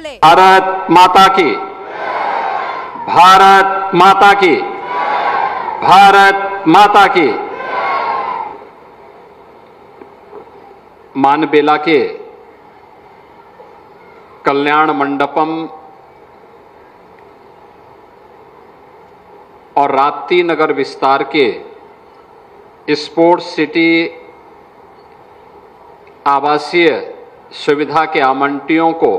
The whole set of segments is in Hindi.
पहले। भारत माता की, भारत माता की, भारत माता की। मानबेला के कल्याण मंडपम और राप्ती नगर विस्तार के स्पोर्ट्स सिटी आवासीय सुविधा के आवंटियों को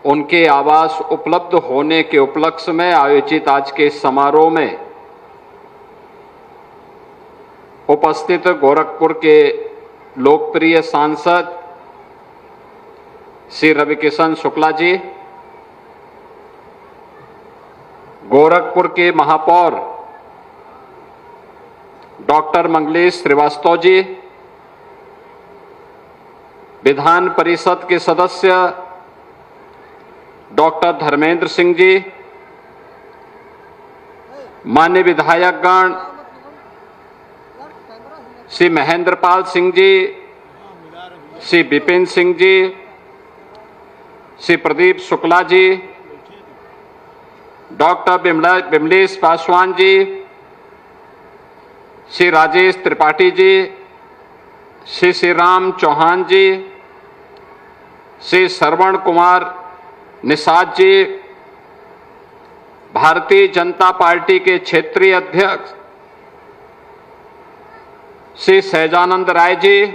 उनके आवास उपलब्ध होने के उपलक्ष्य में आयोजित आज के समारोह में उपस्थित गोरखपुर के लोकप्रिय सांसद श्री रविकिशन शुक्ला जी, गोरखपुर के महापौर डॉक्टर मंगलेश श्रीवास्तव जी, विधान परिषद के सदस्य डॉक्टर धर्मेंद्र सिंह जी, माननीय विधायकगण श्री महेंद्रपाल सिंह जी, श्री विपिन सिंह जी, श्री प्रदीप शुक्ला जी, डॉक्टर विमलेश पासवान जी, श्री राजेश त्रिपाठी जी, श्री श्री राम चौहान जी, श्री श्रवण कुमार निषाद जी, भारतीय जनता पार्टी के क्षेत्रीय अध्यक्ष श्री सहजानंद राय जी,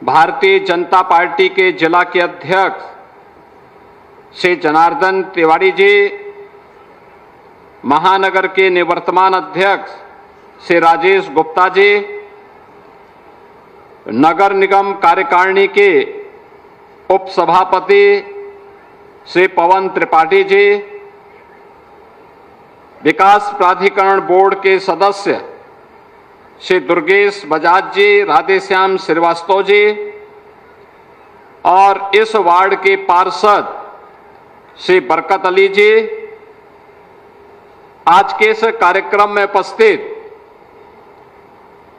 भारतीय जनता पार्टी के जिला के अध्यक्ष श्री जनार्दन तिवारी जी, महानगर के निवर्तमान अध्यक्ष श्री राजेश गुप्ता जी, नगर निगम कार्यकारिणी के उपसभापति श्री पवन त्रिपाठी जी, विकास प्राधिकरण बोर्ड के सदस्य श्री दुर्गेश बजाज जी, राधेश्याम श्रीवास्तव जी और इस वार्ड के पार्षद श्री बरकत अली जी, आज के इस कार्यक्रम में उपस्थित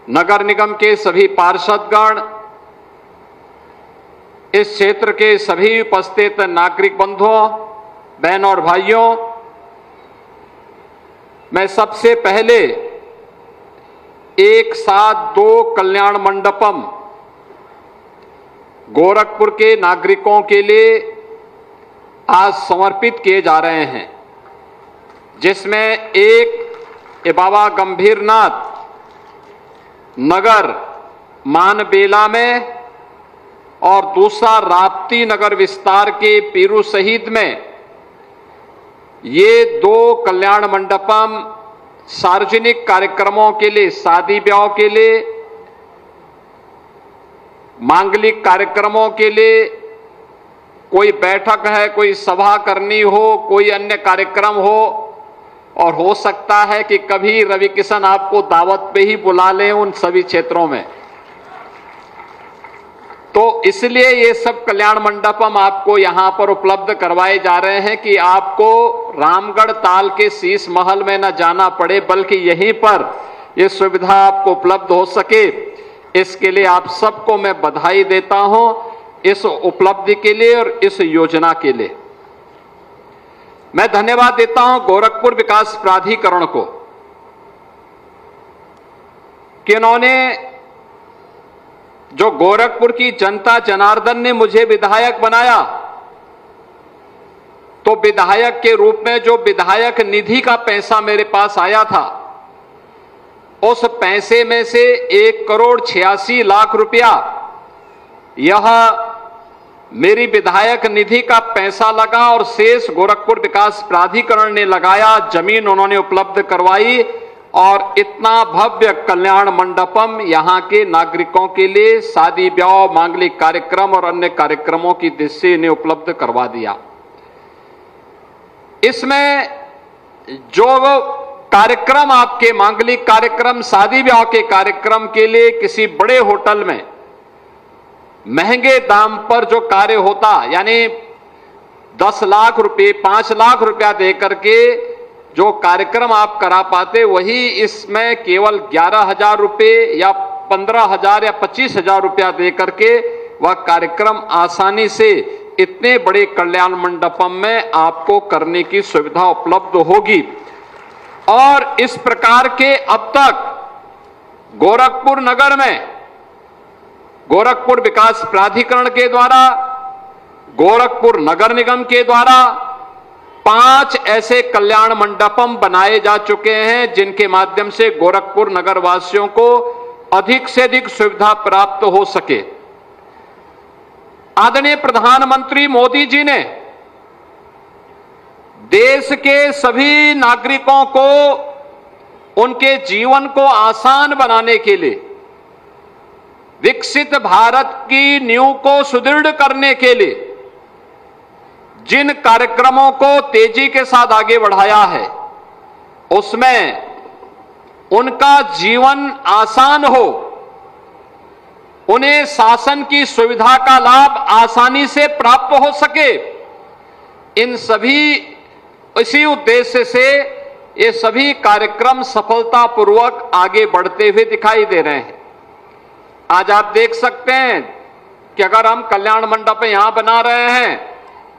नगर निगम के सभी पार्षदगण, इस क्षेत्र के सभी उपस्थित नागरिक बंधुओं, बहनों और भाइयों, मैं सबसे पहले एक साथ दो कल्याण मंडपम गोरखपुर के नागरिकों के लिए आज समर्पित किए जा रहे हैं, जिसमें एक बाबा गंभीरनाथ नगर मानबेला में और दूसरा राप्ती नगर विस्तार के पीरू शहीद में, ये दो कल्याण मंडपम सार्वजनिक कार्यक्रमों के लिए, शादी ब्याह के लिए, मांगलिक कार्यक्रमों के लिए, कोई बैठक है, कोई सभा करनी हो, कोई अन्य कार्यक्रम हो, और हो सकता है कि कभी रविकिशन आपको दावत पे ही बुला लें उन सभी क्षेत्रों में। तो इसलिए ये सब कल्याण मंडपम आपको यहां पर उपलब्ध करवाए जा रहे हैं कि आपको रामगढ़ ताल के शीश महल में न जाना पड़े, बल्कि यहीं पर ये सुविधा आपको उपलब्ध हो सके। इसके लिए आप सबको मैं बधाई देता हूं, इस उपलब्धि के लिए और इस योजना के लिए। मैं धन्यवाद देता हूं गोरखपुर विकास प्राधिकरण को कि उन्होंने, जो गोरखपुर की जनता जनार्दन ने मुझे विधायक बनाया, तो विधायक के रूप में जो विधायक निधि का पैसा मेरे पास आया था, उस पैसे में से 1,86,00,000 रुपया यह मेरी विधायक निधि का पैसा लगा और शेष गोरखपुर विकास प्राधिकरण ने लगाया, जमीन उन्होंने उपलब्ध करवाई और इतना भव्य कल्याण मंडपम यहां के नागरिकों के लिए शादी ब्याह, मांगलिक कार्यक्रम और अन्य कार्यक्रमों की दृष्टि इन्हें उपलब्ध करवा दिया। इसमें जो कार्यक्रम आपके मांगलिक कार्यक्रम, शादी ब्याह के कार्यक्रम के लिए किसी बड़े होटल में महंगे दाम पर जो कार्य होता, यानी 10 लाख रुपए, 5 लाख रुपया देकर के जो कार्यक्रम आप करा पाते, वही इसमें केवल 11,000 रुपए या 15,000 या 25,000 रुपया देकर के वह कार्यक्रम आसानी से इतने बड़े कल्याण मंडपम में आपको करने की सुविधा उपलब्ध होगी। और इस प्रकार के अब तक गोरखपुर नगर में गोरखपुर विकास प्राधिकरण के द्वारा, गोरखपुर नगर निगम के द्वारा 5 ऐसे कल्याण मंडपम बनाए जा चुके हैं, जिनके माध्यम से गोरखपुर नगर वासियों को अधिक से अधिक सुविधा प्राप्त हो सके। आदरणीय प्रधानमंत्री मोदी जी ने देश के सभी नागरिकों को उनके जीवन को आसान बनाने के लिए, विकसित भारत की नींव को सुदृढ़ करने के लिए जिन कार्यक्रमों को तेजी के साथ आगे बढ़ाया है, उसमें उनका जीवन आसान हो, उन्हें शासन की सुविधा का लाभ आसानी से प्राप्त हो सके, इन सभी इसी उद्देश्य से ये सभी कार्यक्रम सफलतापूर्वक आगे बढ़ते हुए दिखाई दे रहे हैं। आज आप देख सकते हैं कि अगर हम कल्याण मंडप यहां बना रहे हैं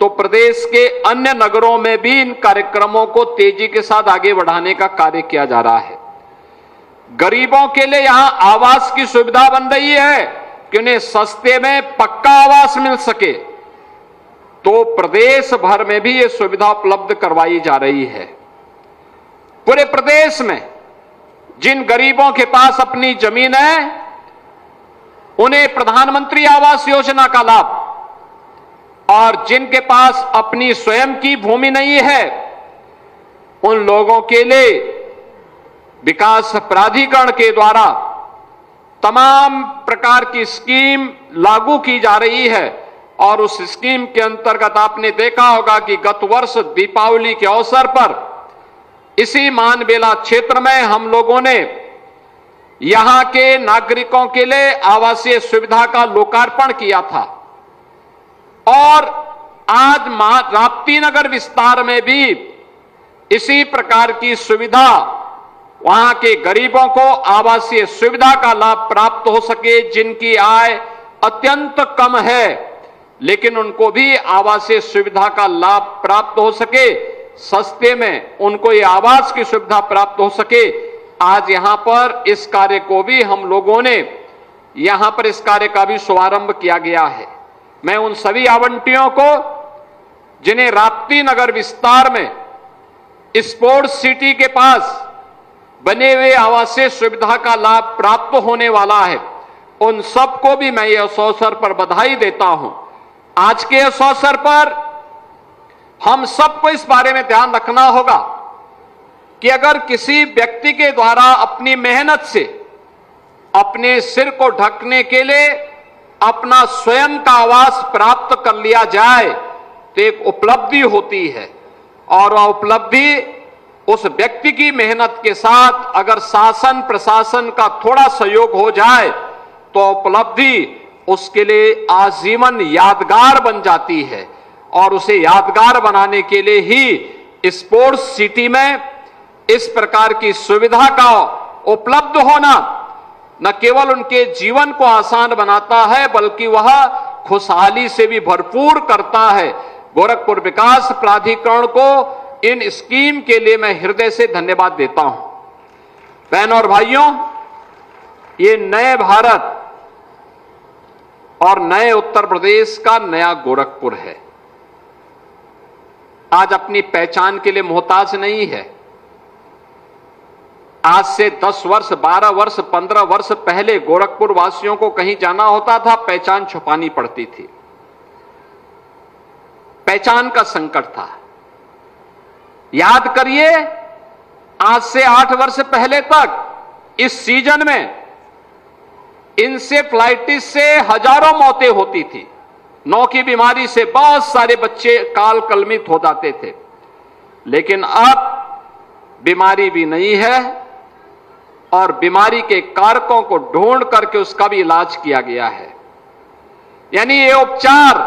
तो प्रदेश के अन्य नगरों में भी इन कार्यक्रमों को तेजी के साथ आगे बढ़ाने का कार्य किया जा रहा है। गरीबों के लिए यहां आवास की सुविधा बन रही है कि उन्हें सस्ते में पक्का आवास मिल सके, तो प्रदेश भर में भी यह सुविधा उपलब्ध करवाई जा रही है। पूरे प्रदेश में जिन गरीबों के पास अपनी जमीन है, उन्हें प्रधानमंत्री आवास योजना का लाभ, और जिनके पास अपनी स्वयं की भूमि नहीं है, उन लोगों के लिए विकास प्राधिकरण के द्वारा तमाम प्रकार की स्कीम लागू की जा रही है। और उस स्कीम के अंतर्गत आपने देखा होगा कि गत वर्ष दीपावली के अवसर पर इसी मानबेला क्षेत्र में हम लोगों ने यहां के नागरिकों के लिए आवासीय सुविधा का लोकार्पण किया था। और आज राप्ती नगर विस्तार में भी इसी प्रकार की सुविधा वहां के गरीबों को आवासीय सुविधा का लाभ प्राप्त हो सके, जिनकी आय अत्यंत कम है, लेकिन उनको भी आवासीय सुविधा का लाभ प्राप्त हो सके, सस्ते में उनको ये आवास की सुविधा प्राप्त हो सके। आज यहां पर इस कार्य को भी हम लोगों ने यहां पर इस कार्य का भी शुभारंभ किया गया है। मैं उन सभी आवंटियों को जिन्हें राप्ती नगर विस्तार में स्पोर्ट्स सिटी के पास बने हुए आवासीय सुविधा का लाभ प्राप्त होने वाला है, उन सबको भी मैं इस अवसर पर बधाई देता हूं। आज के इस अवसर पर हम सबको इस बारे में ध्यान रखना होगा कि अगर किसी व्यक्ति के द्वारा अपनी मेहनत से अपने सिर को ढकने के लिए अपना स्वयं का आवास प्राप्त कर लिया जाए तो एक उपलब्धि होती है, और वह उपलब्धि उस व्यक्ति की मेहनत के साथ अगर शासन प्रशासन का थोड़ा सहयोग हो जाए तो उपलब्धि उसके लिए आजीवन यादगार बन जाती है। और उसे यादगार बनाने के लिए ही स्पोर्ट्स सिटी में इस प्रकार की सुविधा का उपलब्ध होना न केवल उनके जीवन को आसान बनाता है, बल्कि वह खुशहाली से भी भरपूर करता है। गोरखपुर विकास प्राधिकरण को इन स्कीम के लिए मैं हृदय से धन्यवाद देता हूं। बहनों और भाइयों, ये नए भारत और नए उत्तर प्रदेश का नया गोरखपुर है। आज अपनी पहचान के लिए मोहताज नहीं है। आज से 10 वर्ष, 12 वर्ष, 15 वर्ष पहले गोरखपुर वासियों को कहीं जाना होता था, पहचान छुपानी पड़ती थी, पहचान का संकट था। याद करिए, आज से 8 वर्ष पहले तक इस सीजन में इंसेफ्लाइटिस से हजारों मौतें होती थी। नौ की बीमारी से बहुत सारे बच्चे काल कलमित हो जाते थे, लेकिन अब बीमारी भी नहीं है और बीमारी के कारकों को ढूंढ करके उसका भी इलाज किया गया है। यानी ये उपचार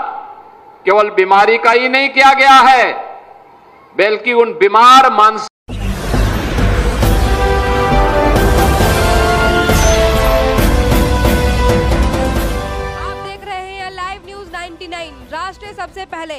केवल बीमारी का ही नहीं किया गया है, बल्कि उन बीमार मानसिक 99 राष्ट्र सबसे पहले।